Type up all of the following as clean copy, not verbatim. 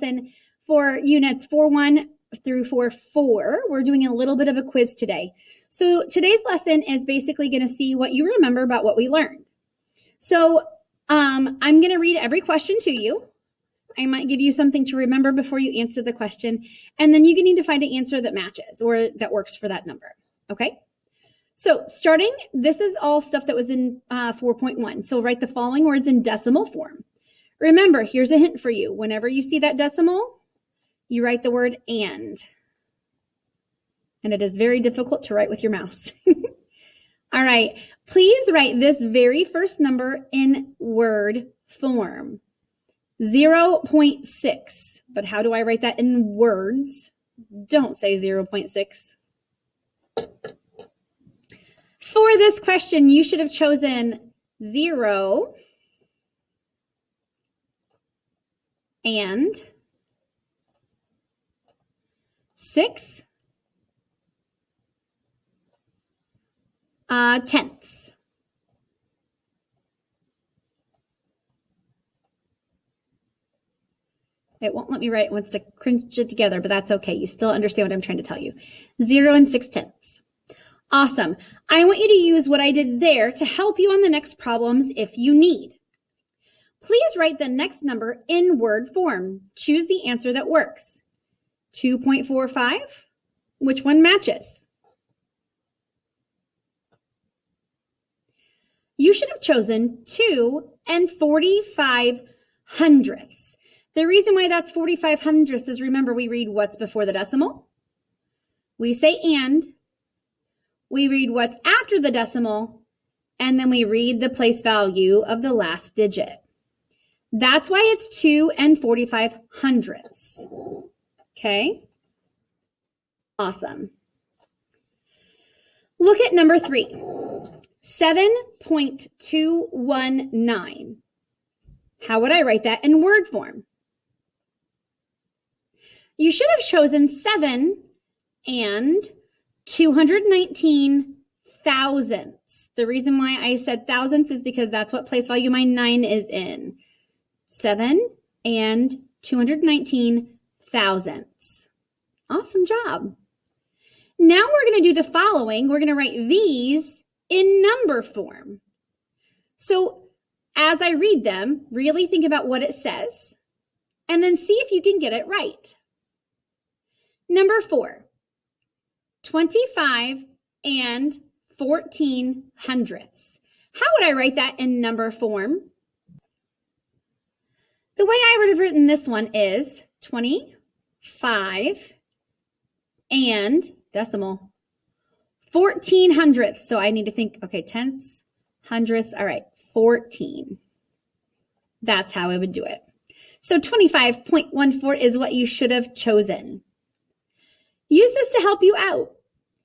lesson for units 4.1 through 4.4. We're doing a little bit of a quiz today. So today's lesson is basically going to see what you remember about what we learned. So I'm going to read every question to you. I might give you something to remember before you answer the question, and then you need to find an answer that matches or that works for that number, okay? So starting, this is all stuff that was in 4.1. So write the following words in decimal form. Remember, here's a hint for you. Whenever you see that decimal, you write the word and. And it is very difficult to write with your mouse. All right, please write this very first number in word form. 0.6, but how do I write that in words? Don't say 0.6. For this question, you should have chosen 0 and 6 tenths. It won't let me write. It wants to crunch it together, but that's okay. You still understand what I'm trying to tell you. 0 and 6 tenths. Awesome. I want you to use what I did there to help you on the next problems if you need. Please write the next number in word form. Choose the answer that works. 2.45. Which one matches? You should have chosen 2 and 45 hundredths. The reason why that's 45 hundredths is, remember, we read what's before the decimal. We say and. We read what's after the decimal. And then we read the place value of the last digit. That's why it's 2 and 45 hundredths. Okay? Awesome. Look at number 3. 7.219. How would I write that in word form? You should have chosen 7 and 219 thousandths. The reason why I said thousandths is because that's what place value my 9 is in. 7 and 219 thousandths. Awesome job. Now we're going to do the following. We're going to write these in number form. So as I read them, really think about what it says and then see if you can get it right. Number 4, 25 and 14 hundredths. How would I write that in number form? The way I would have written this one is 25 and decimal 14 hundredths. So I need to think, okay, tenths, hundredths, all right, 14. That's how I would do it. So 25.14 is what you should have chosen. Use this to help you out.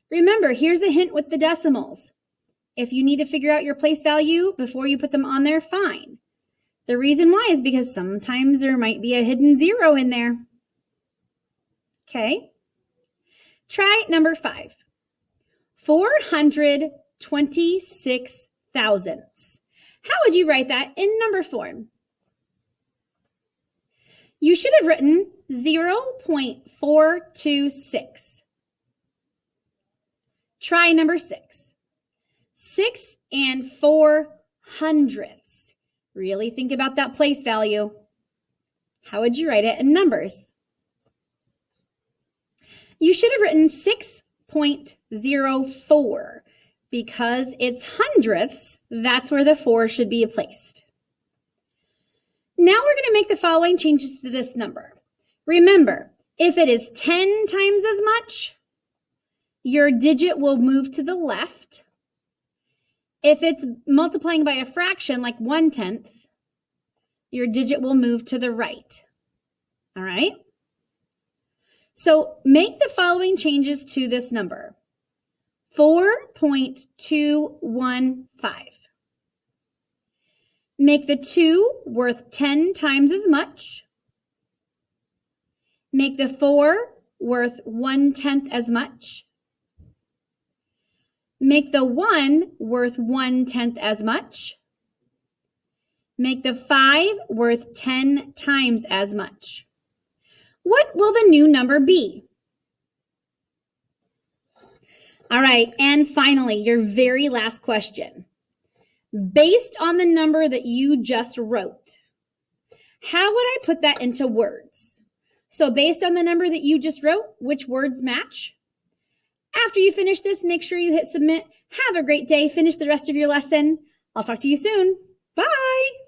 Remember, here's a hint with the decimals. If you need to figure out your place value before you put them on there, fine. The reason why is because sometimes there might be a hidden 0 in there. Okay. Try number 5. 426 thousandths. How would you write that in number form? You should have written 0.426. Try number 6. 6 and 4 hundredths. Really think about that place value. How would you write it in numbers? You should have written 6.04 because it's hundredths. That's where the 4 should be placed. Now we're going to make the following changes to this number. Remember, if it is 10 times as much, your digit will move to the left. If it's multiplying by a fraction, like 1/10, your digit will move to the right. All right? So make the following changes to this number. 4.215. Make the 2 worth 10 times as much. Make the 4 worth 1/10 as much. Make the 1 worth 1/10 as much. Make the 5 worth 10 times as much. What will the new number be? All right, and finally, your very last question. Based on the number that you just wrote, how would I put that into words? So based on the number that you just wrote, which words match? After you finish this, make sure you hit submit. Have a great day. Finish the rest of your lesson. I'll talk to you soon. Bye.